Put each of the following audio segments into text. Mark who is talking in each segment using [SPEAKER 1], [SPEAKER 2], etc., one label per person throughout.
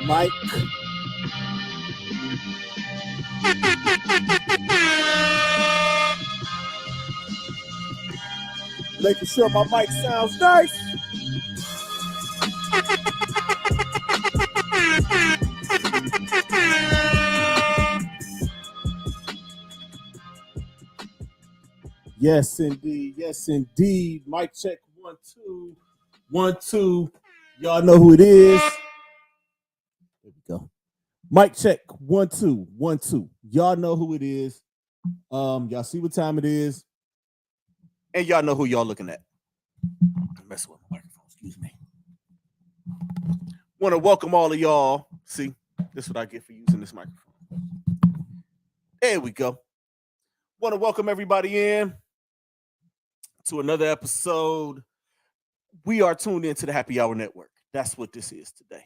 [SPEAKER 1] Mike. Making sure my mic sounds nice. Yes, indeed. Yes, indeed. Mic check 1 2 1 2. Y'all know who it is. There we go. Mic check 1 2 1 2. Y'all know who it is. Y'all see what time it is, and y'all know who y'all looking at. I'm messing with my microphone. Excuse me. Want to welcome all of y'all. See, this is what I get for using this microphone. There we go. Want to welcome everybody in to another episode. We are tuned into the Happy Hour Network. That's what this is today.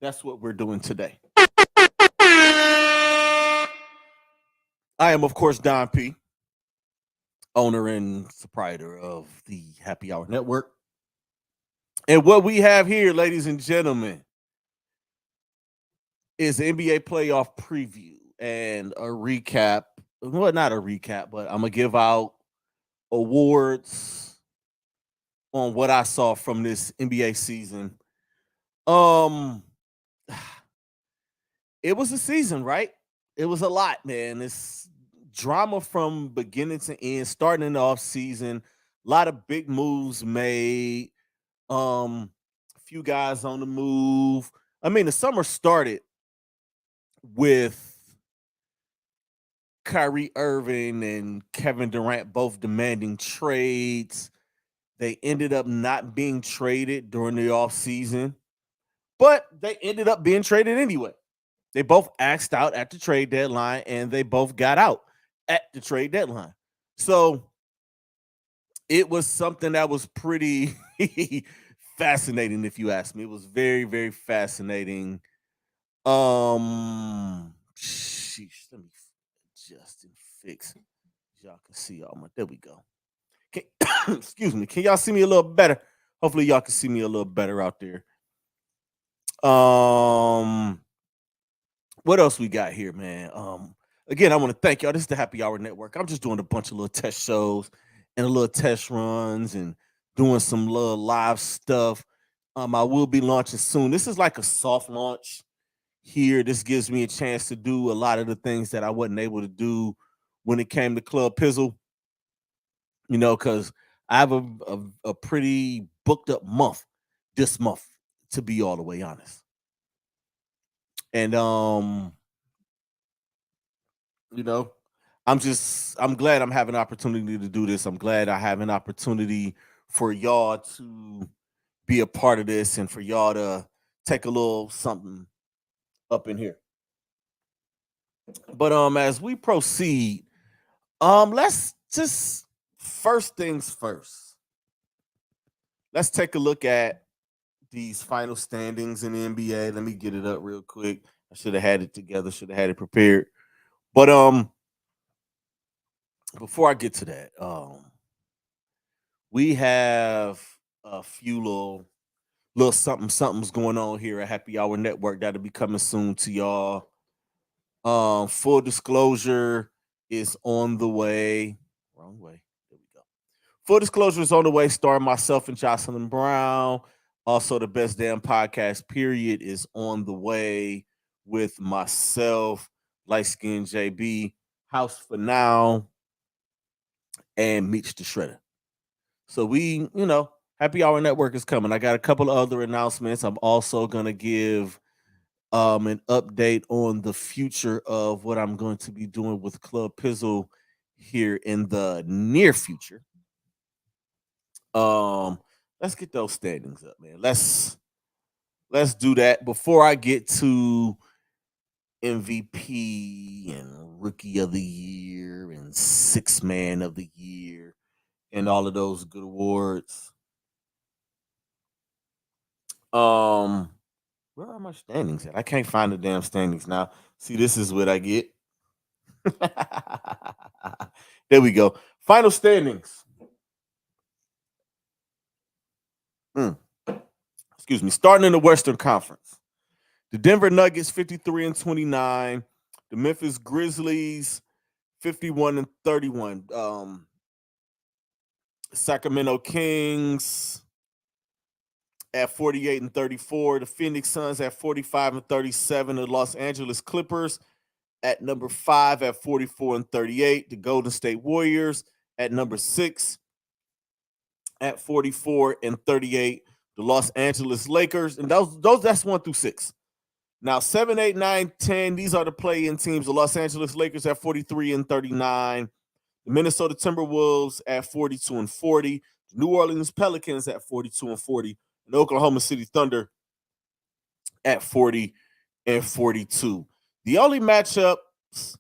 [SPEAKER 1] That's what we're doing today. I am, of course, Don P, owner and proprietor of the Happy Hour Network. And what we have here, ladies and gentlemen, is the NBA playoff preview and a recap. Well, not a recap, but I'm going to give out awards on what I saw from this NBA season. It was a season, right? It was a lot, man. It's drama from beginning to end, starting in the off season. A lot of big moves made. A few guys on the move. I mean, the summer started with Kyrie Irving and Kevin Durant both demanding trades. They ended up not being traded during the offseason, but they ended up being traded anyway. They both axed out at the trade deadline, and they both got out at the trade deadline. So it was something that was pretty fascinating, if you ask me. It was very, very fascinating. Sheesh, let me adjust and fix. Y'all can see all my. There we go. Excuse me. Can y'all see me a little better? Hopefully, y'all can see me a little better out there. What else we got here, man? Again, I want to thank y'all. This is the Happy Hour Network. I'm just doing a bunch of little test shows and a little test runs and doing some little live stuff. I will be launching soon. This is like a soft launch here. This gives me a chance to do a lot of the things that I wasn't able to do when it came to Club Pizzle. You know, because I have a pretty booked up month this month, to be all the way honest. And you know, I'm glad I'm having an opportunity to do this. I'm glad I have an opportunity for y'all to be a part of this and for y'all to take a little something up in here. But as we proceed, let's just first things first. Let's take a look at these final standings in the NBA. Let me get it up real quick. I should have had it together, should have had it prepared. But before I get to that, we have a few little something's going on here at Happy Hour Network that'll be coming soon to y'all. Full disclosure is on the way. Wrong way. There we go. Full disclosure is on the way, starring myself and Jocelyn Brown. Also, the Best Damn Podcast, period, is on the way with myself, Light Skin JB, House for Now, and Meech the Shredder. So Happy Hour Network is coming. I got a couple of other announcements. I'm also gonna give an update on the future of what I'm going to be doing with Club Pizzle here in the near future. Let's get those standings up, man. Let's do that before I get to MVP and Rookie of the Year and Sixth Man of the Year and all of those good awards. Where are my standings at? I can't find the damn standings now. See, this is what I get. There we go. Final standings. Starting in the Western Conference. The Denver Nuggets 53-29. The Memphis Grizzlies 51-31. Sacramento Kings at 48-34. The Phoenix Suns at 45-37. The Los Angeles Clippers at number 5 at 44-38. The Golden State Warriors at number 6 at 44-38. The Los Angeles Lakers, and those that's 1 through 6. Now 7, 8, 9, 10. These are the play-in teams. The Los Angeles Lakers at 43-39. The Minnesota Timberwolves at 42-40. The New Orleans Pelicans at 42-40. And the Oklahoma City Thunder at 40-42. The only matchups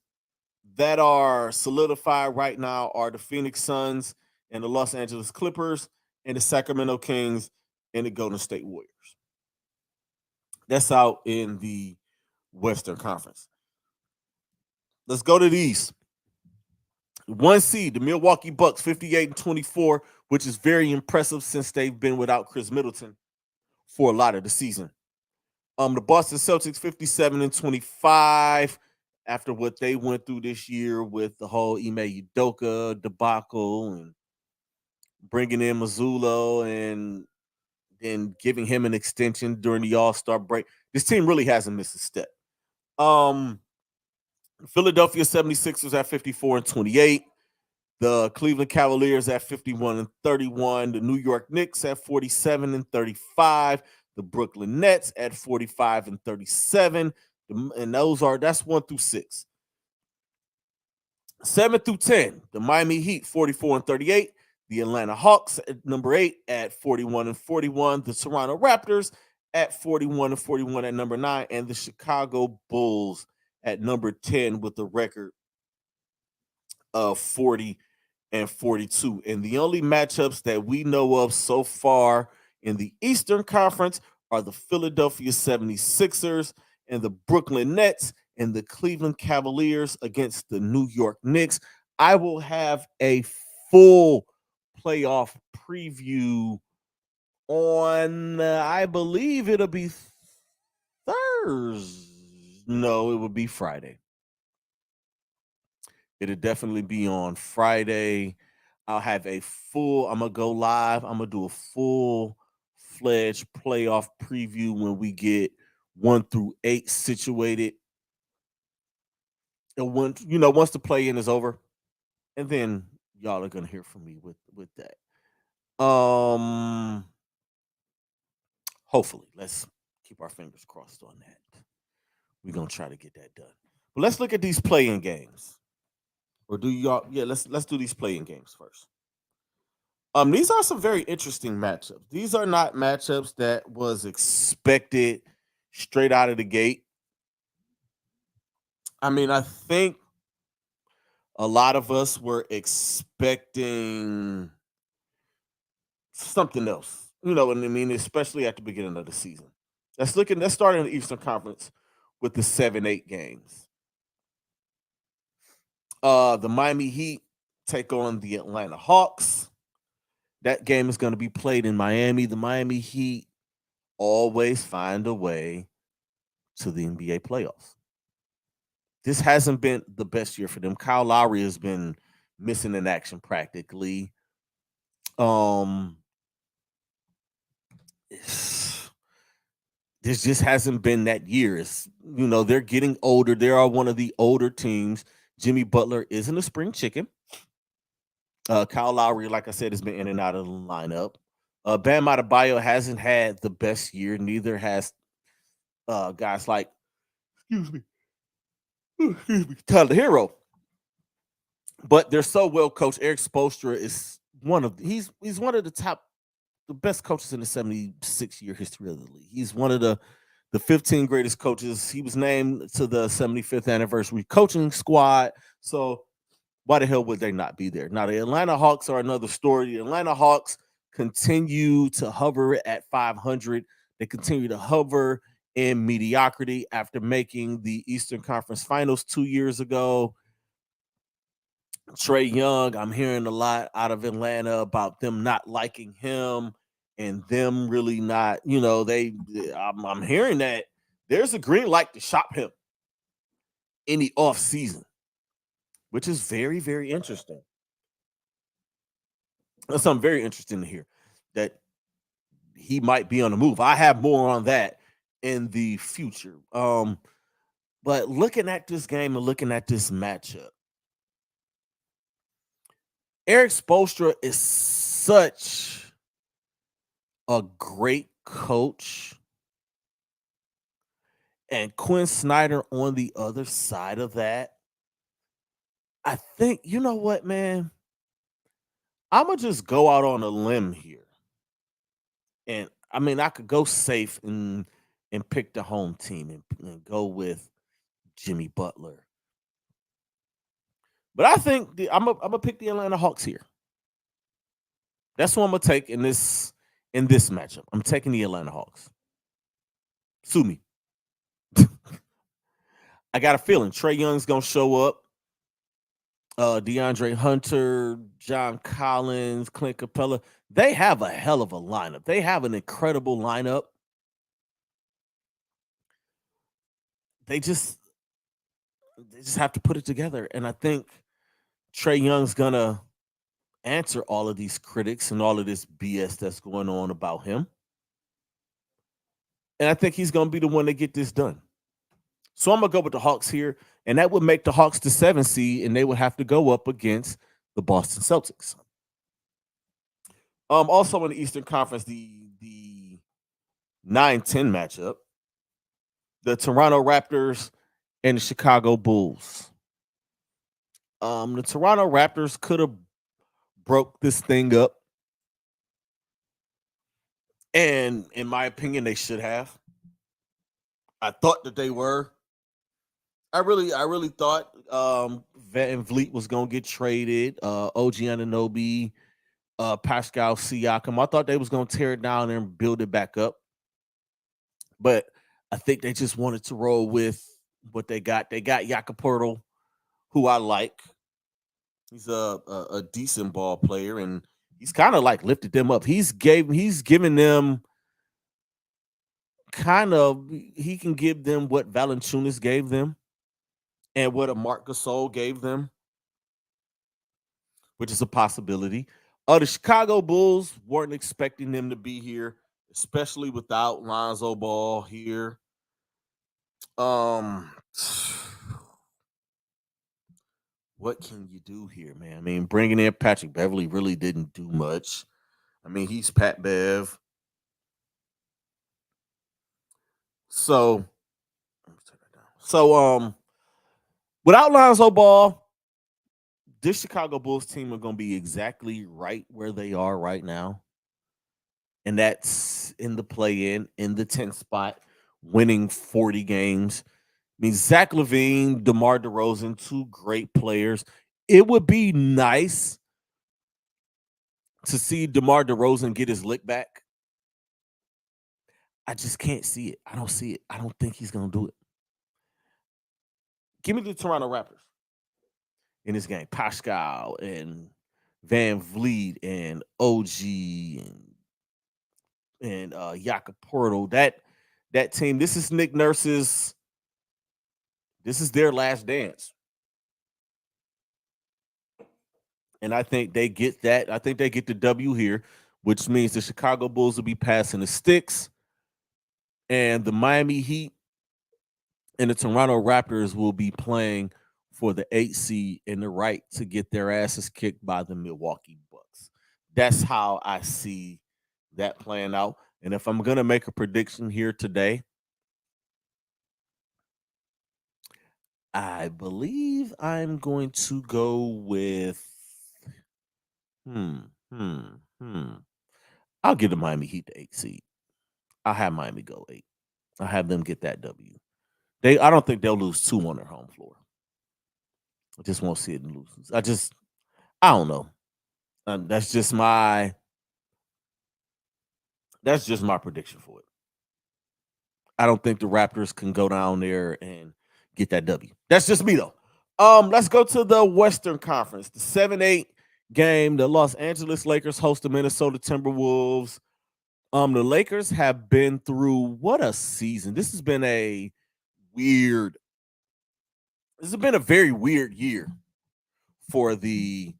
[SPEAKER 1] that are solidified right now are the Phoenix Suns and the Los Angeles Clippers and the Sacramento Kings and the Golden State Warriors. That's out in the Western Conference. Let's go to the East. 1 seed, the Milwaukee Bucks, 58-24, which is very impressive since they've been without Chris Middleton for a lot of the season. The Boston Celtics, 57-25, after what they went through this year with the whole Ime Udoka debacle and bringing in Mazzulla and then giving him an extension during the All-Star break. This team really hasn't missed a step. Philadelphia 76ers at 54-28. The Cleveland Cavaliers at 51-31. The New York Knicks at 47-35. The Brooklyn Nets at 45-37. And that's 1 through 6. 7 through 10. The Miami Heat 44-38. The Atlanta Hawks at number 8 at 41-41. The Toronto Raptors at 41-41 at number 9. And the Chicago Bulls at number 10 with a record of 40-42. And the only matchups that we know of so far in the Eastern Conference are the Philadelphia 76ers and the Brooklyn Nets and the Cleveland Cavaliers against the New York Knicks. I will have a full playoff preview on, I believe it'll be Thursday. No, it would be Friday. It'll definitely be on Friday. I'll have I'm going to go live. I'm going to do a full-fledged playoff preview when we get 1 through 8 situated. And once the play-in is over, and then y'all are going to hear from me with that. Hopefully, let's keep our fingers crossed on that. We're going to try to get that done. But let's look at these play-in games. Or do y'all? Yeah, let's do these play-in games first. These are some very interesting matchups. These are not matchups that was expected straight out of the gate. I mean, I think a lot of us were expecting something else. You know what I mean? Especially at the beginning of the season. Let's start in the Eastern Conference with the 7-8 games. The Miami Heat take on the Atlanta Hawks. That game is going to be played in Miami. The Miami Heat always find a way to the NBA playoffs. This hasn't been the best year for them. Kyle Lowry has been missing in action practically. This just hasn't been that year. They're getting older. They are one of the older teams. Jimmy Butler isn't a spring chicken. Kyle Lowry, like I said, has been in and out of the lineup. Bam Adebayo hasn't had the best year. Neither has guys like, Tyler Hero. But they're so well coached. Eric Spoelstra is he's one of the best coaches in the 76-year history of the league. He's one of the 15 greatest coaches. He was named to the 75th anniversary coaching squad. So why the hell would they not be there? Now, the Atlanta Hawks are another story. The Atlanta Hawks continue to hover at 500. They continue to hover in mediocrity after making the Eastern Conference Finals 2 years ago. Trae Young, I'm hearing a lot out of Atlanta about them not liking him and them really not, I'm hearing that there's a green light to shop him in the off season, which is very, very interesting. That's something very interesting to hear that he might be on the move. I have more on that in the future. But looking at this game and looking at this matchup, Eric Spoelstra is such a great coach. And Quinn Snyder on the other side of that. I think, you know what, man? I'm going to just go out on a limb here. And I mean, I could go safe and pick the home team and go with Jimmy Butler. But I think I'm gonna pick the Atlanta Hawks here. That's what I'm gonna take in this matchup. I'm taking the Atlanta Hawks. Sue me. I got a feeling Trae Young's gonna show up. DeAndre Hunter, John Collins, Clint Capella. They have a hell of a lineup. They have an incredible lineup. They just have to put it together. And I think Trae Young's gonna answer all of these critics and all of this BS that's going on about him. And I think he's gonna be the one to get this done. So I'm gonna go with the Hawks here, and that would make the Hawks the 7 seed, and they would have to go up against the Boston Celtics. Also in the Eastern Conference, the 9-10 matchup, the Toronto Raptors and the Chicago Bulls. The Toronto Raptors could have broke this thing up, and in my opinion, they should have. I thought that they were. I really thought VanVleet was gonna get traded. OG Anunoby, Pascal Siakam. I thought they was gonna tear it down and build it back up, but I think they just wanted to roll with what they got. They got Jakob Poeltl, who I like. He's a decent ball player, and he's kind of like lifted them up. He's given them he can give them what Valanciunas gave them and what a Marc Gasol gave them, which is a possibility. The Chicago Bulls weren't expecting them to be here, especially without Lonzo Ball here. What can you do here, man? I mean, bringing in Patrick Beverly really didn't do much. I mean, he's Pat Bev. So, without Lonzo Ball, this Chicago Bulls team are going to be exactly right where they are right now. And that's in the play-in, in the 10th spot, winning 40 games. I mean, Zach LaVine, DeMar DeRozan, two great players. It would be nice to see DeMar DeRozan get his lick back. I just can't see it. I don't see it. I don't think he's going to do it. Give me the Toronto Raptors in this game. Pascal and VanVleet and OG and Jakob Poeltl. That team. This is Nick Nurse's. This is their last dance. And I think they get that. I think they get the W here, which means the Chicago Bulls will be passing the sticks. And the Miami Heat and the Toronto Raptors will be playing for the 8 seed and the right to get their asses kicked by the Milwaukee Bucks. That's how I see that playing out. And if I'm going to make a prediction here today, I believe I'm going to go with I'll give the Miami Heat the 8 seed. I'll have Miami go 8. I'll have them get that W. I don't think they'll lose 2 on their home floor. I just won't see it in losers. I don't know. That's just my prediction for it. I don't think the Raptors can go down there and get that W. That's just me though. Let's go to the Western Conference. The 7-8 game. The Los Angeles Lakers host the Minnesota Timberwolves. The Lakers have been through what a season. Weird. This has been a very weird year for the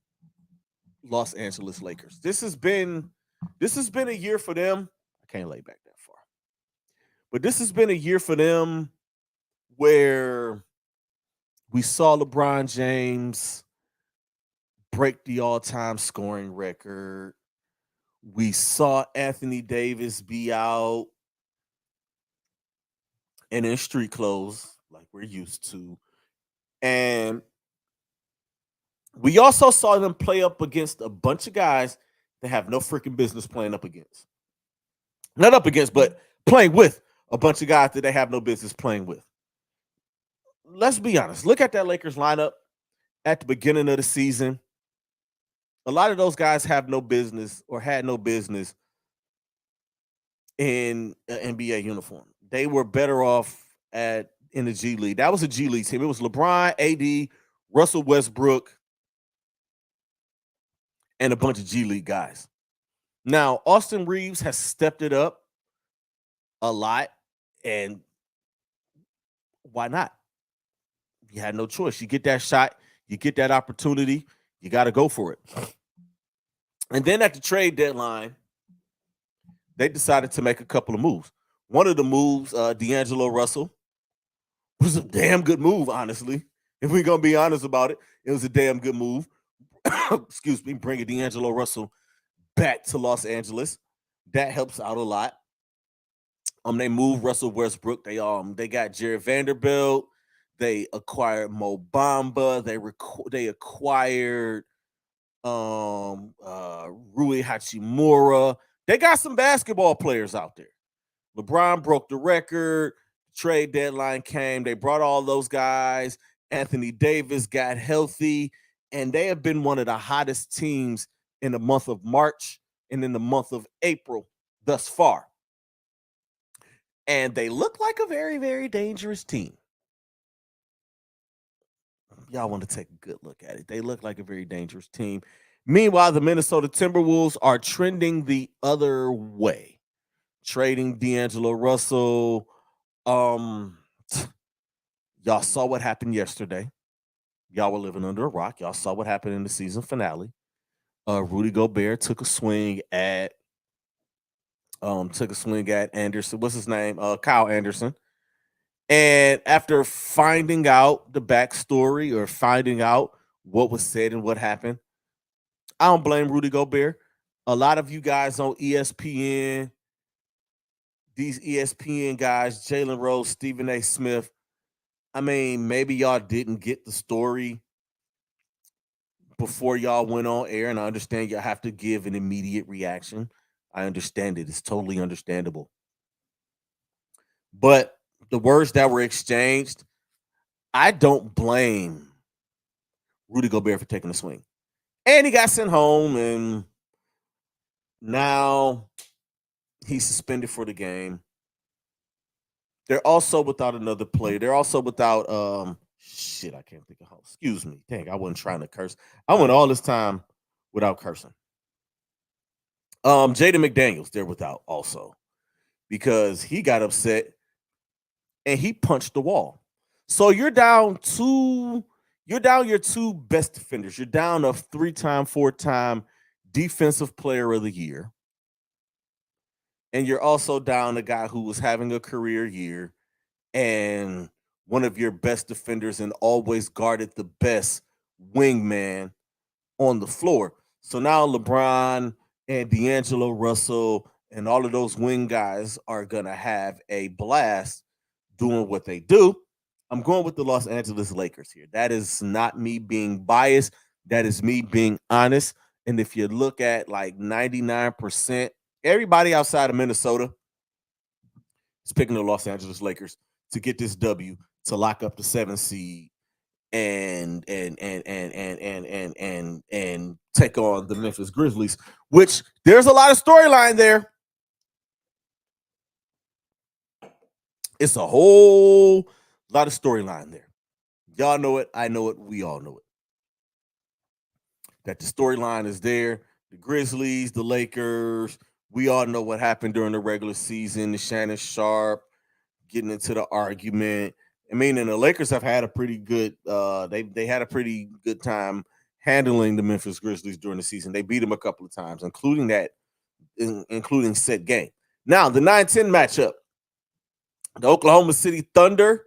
[SPEAKER 1] Los Angeles Lakers. This has been a year for them. I can't lay back that far. But this has been a year for them where we saw LeBron James break the all-time scoring record. We saw Anthony Davis be out and in street clothes like we're used to. And we also saw them play up against a bunch of guys that have no freaking business playing up against. Not up against, but playing with a bunch of guys that they have no business playing with. Let's be honest. Look at that Lakers lineup at the beginning of the season. A lot of those guys have no business or had no business in an NBA uniform. They were better off in the G League. That was a G League team. It was LeBron, AD, Russell Westbrook, and a bunch of G League guys. Now, Austin Reeves has stepped it up a lot, and why not? You had no choice. You get that shot, you get that opportunity, you got to go for it. And then at the trade deadline, they decided to make a couple of moves. One of the moves, D'Angelo Russell, was a damn good move, honestly. If we're going to be honest about it, it was a damn good move. Excuse me, bringing D'Angelo Russell back to Los Angeles. That helps out a lot. They moved Russell Westbrook. They got Jared Vanderbilt. They acquired Mo Bamba. They acquired Rui Hachimura. They got some basketball players out there. LeBron broke the record. Trade deadline came. They brought all those guys. Anthony Davis got healthy, and they have been one of the hottest teams in the month of March and in the month of April thus far. And they look like a very, very dangerous team. Y'all want to take a good look at it. They look like a very dangerous team. Meanwhile, the Minnesota Timberwolves are trending the other way, trading D'Angelo Russell. Y'all saw what happened yesterday. Y'all were living under a rock. Y'all saw what happened in the season finale. Rudy Gobert took a swing at Anderson. What's his name? Kyle Anderson. And after finding out the backstory or finding out what was said and what happened, I don't blame Rudy Gobert. A lot of you guys on ESPN, these ESPN guys, Jalen Rose, Stephen A. Smith, I mean, maybe y'all didn't get the story before y'all went on air, and I understand y'all have to give an immediate reaction. I understand it. It's totally understandable. But the words that were exchanged, I don't blame Rudy Gobert for taking a swing. And he got sent home, and now he's suspended for the game. They're also without another player. They're also without I can't think of how. Excuse me. Dang, I wasn't trying to curse. I went all this time without cursing. Jaden McDaniels, they're without also because he got upset and he punched the wall. So you're down your two best defenders. You're down a 3-time, 4-time defensive player of the year. And you're also down a guy who was having a career year and one of your best defenders and always guarded the best wingman on the floor. So now LeBron and D'Angelo Russell and all of those wing guys are going to have a blast doing what they do. I'm going with the Los Angeles Lakers here. That is not me being biased. That is me being honest. And if you look at like 99%, everybody outside of Minnesota is picking the Los Angeles Lakers to get this W to lock up the 7th seed and take on the Memphis Grizzlies, which there's a lot of storyline there. It's a whole lot of storyline there. Y'all know it. I know it. We all know it. That the storyline is there. The Grizzlies, the Lakers, We all know what happened during the regular season. The Shannon Sharp getting into the argument. I mean, and the Lakers have had a pretty good they had a pretty good time handling the Memphis Grizzlies during the season. They beat them a couple of times, including set game. Now, the 9-10 matchup. The Oklahoma City Thunder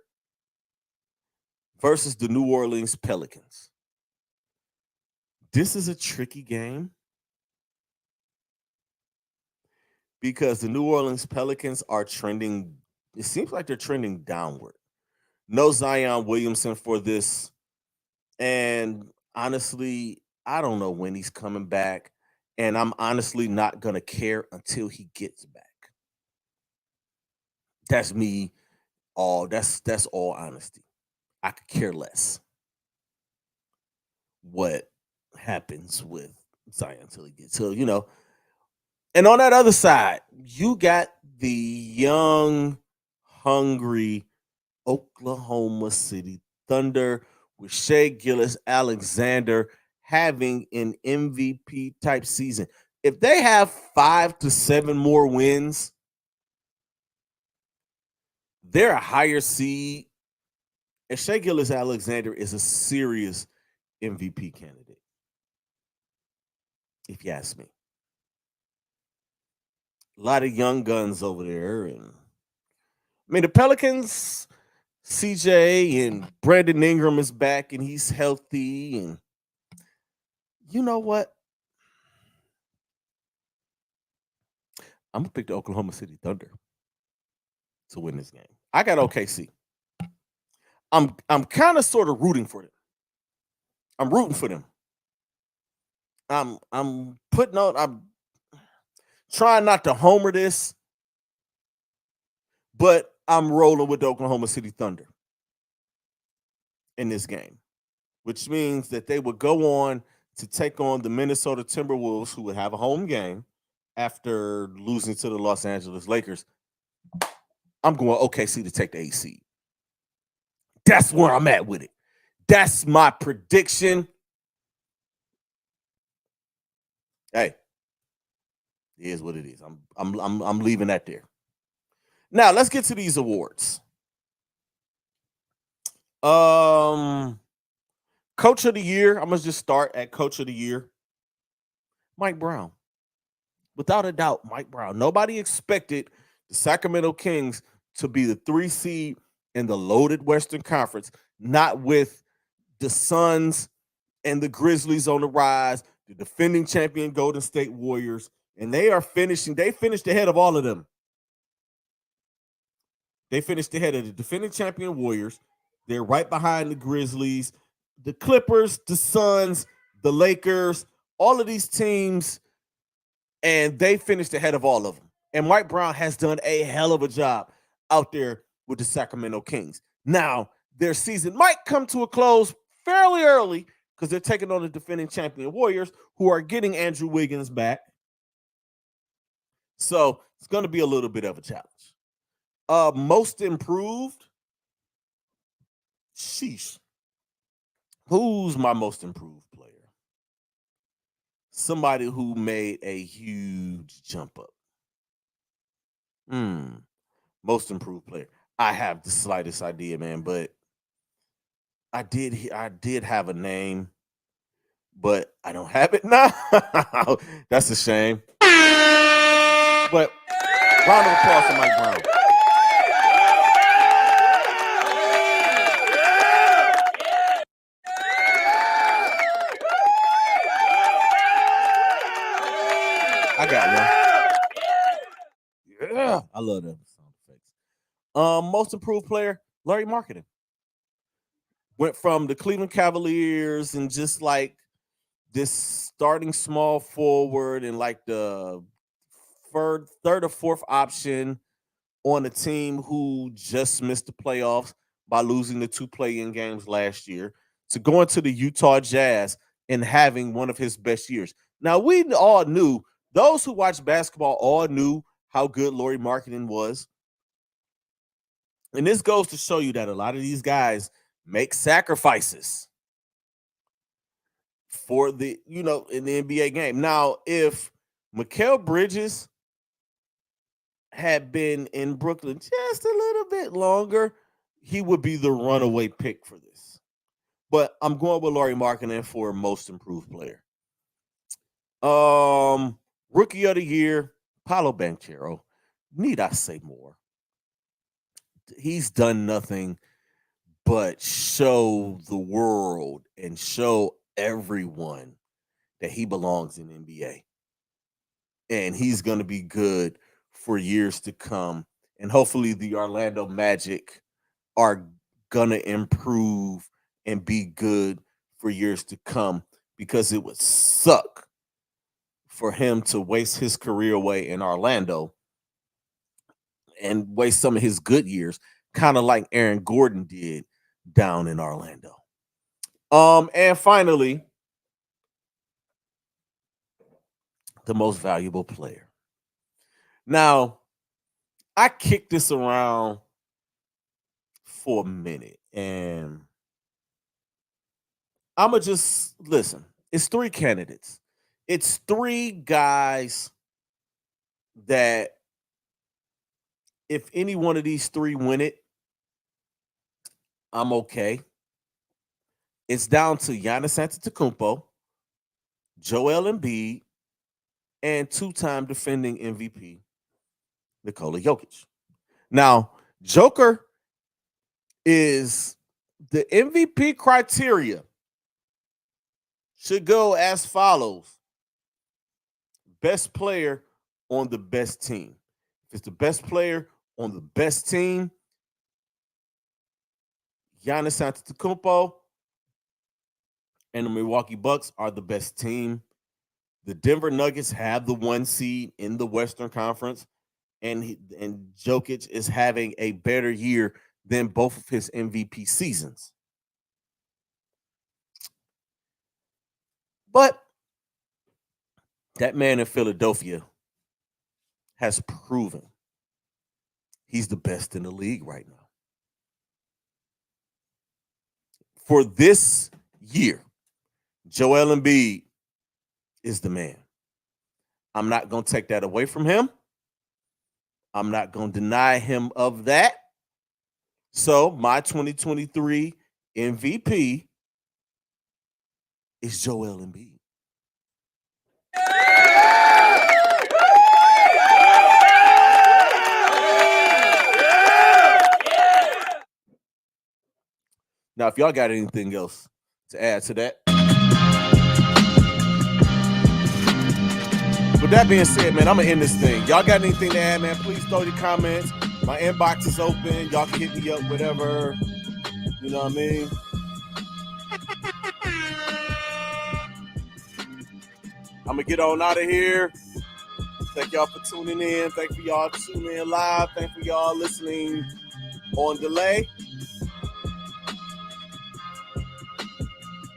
[SPEAKER 1] versus the New Orleans Pelicans. This is a tricky game because the New Orleans Pelicans are trending. It seems like they're trending downward. No Zion Williamson for this. And honestly, I don't know when he's coming back. And I'm honestly not going to care until he gets back. That's me. That's all honesty. I could care less what happens with Zion until he gets to, And on that other side, you got the young, hungry Oklahoma City Thunder with Shea Gilgeous-Alexander having an MVP type season. If they have 5 to 7 more wins, they're a higher seed. And Shea Gilgeous-Alexander is a serious MVP candidate, if you ask me. A lot of young guns over there. And I mean, the Pelicans, CJ and Brandon Ingram is back and he's healthy. And you know what? I'm going to pick the Oklahoma City Thunder to win this game. I got OKC. I'm kind of sort of rooting for them. I'm rooting for them. I'm trying not to homer this, but I'm rolling with the Oklahoma City Thunder in this game, which means that they would go on to take on the Minnesota Timberwolves, who would have a home game after losing to the Los Angeles Lakers. I'm going OKC to take the 8th seed. That's where I'm at with it. That's my prediction. Hey, it is what it is. I'm leaving that there. Now let's get to these awards. Coach of the Year. I'm gonna just start at Coach of the Year. Mike Brown. Without a doubt, Mike Brown. Nobody expected the Sacramento Kings to be the 3 seed in the loaded Western Conference, not with the Suns and the Grizzlies on the rise, the defending champion Golden State Warriors, and they finished ahead of all of them. They finished ahead of the defending champion Warriors. They're right behind the Grizzlies, the Clippers, the Suns, the Lakers, all of these teams, and they finished ahead of all of them. And Mike Brown has done a hell of a job out there with the Sacramento Kings. Now, their season might come to a close fairly early because they're taking on the defending champion Warriors, who are getting Andrew Wiggins back. So it's going to be a little bit of a challenge. Most improved. Sheesh. Who's my most improved player? Somebody who made a huge jump up. Most improved player. I have the slightest idea, man, but I did have a name, but I don't have it now. That's a shame. But round of applause for Mike Brown. I got one. Yeah, I love that sound effects. Most improved player, Larry Marketing. Went from the Cleveland Cavaliers and just like this starting small forward and like the third or fourth option on a team who just missed the playoffs by losing the 2 play-in games last year to going to the Utah Jazz and having one of his best years. Now, we all knew, those who watch basketball all knew how good Lauri Markkanen was. And this goes to show you that a lot of these guys make sacrifices for the, in the NBA game. Now, if Mikal Bridges had been in Brooklyn just a little bit longer, he would be the runaway pick for this. But I'm going with Lauri Markkanen for most improved player. Rookie of the year, Paolo Banchero. Need I say more? He's done nothing but show the world and show everyone that he belongs in NBA. And he's going to be good for years to come. And hopefully the Orlando Magic are going to improve and be good for years to come, because it would suck for him to waste his career away in Orlando and waste some of his good years, kind of like Aaron Gordon did down in Orlando. And finally, the most valuable player. Now, I kicked this around for a minute, and I'm going to just listen. It's 3 candidates. It's 3 guys that if any one of these 3 win it, I'm okay. It's down to Giannis Antetokounmpo, Joel Embiid, and 2-time defending MVP Nikola Jokic. Now, Joker is the MVP criteria should go as follows: best player on the best team. If it's the best player on the best team, Giannis Antetokounmpo and the Milwaukee Bucks are the best team. The Denver Nuggets have the 1 seed in the Western Conference, and Jokic is having a better year than both of his MVP seasons. But that man in Philadelphia has proven he's the best in the league right now. For this year, Joel Embiid is the man. I'm not going to take that away from him. I'm not going to deny him of that. So my 2023 MVP is Joel Embiid. Now, if y'all got anything else to add to that. With that being said, man, I'm going to end this thing. Y'all got anything to add, man? Please throw your comments. My inbox is open. Y'all can hit me up, whatever. You know what I mean? I'm going to get on out of here. Thank y'all for tuning in. Thank for y'all tuning in live. Thank for y'all listening on delay.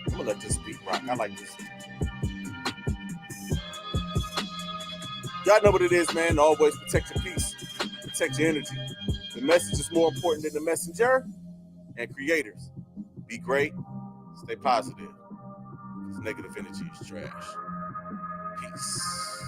[SPEAKER 1] I'm going to let this beat rock. I like this. Y'all know what it is, man. Always protect your peace. Protect your energy. The message is more important than the messenger. And creators, be great. Stay positive. Because negative energy is trash. Peace.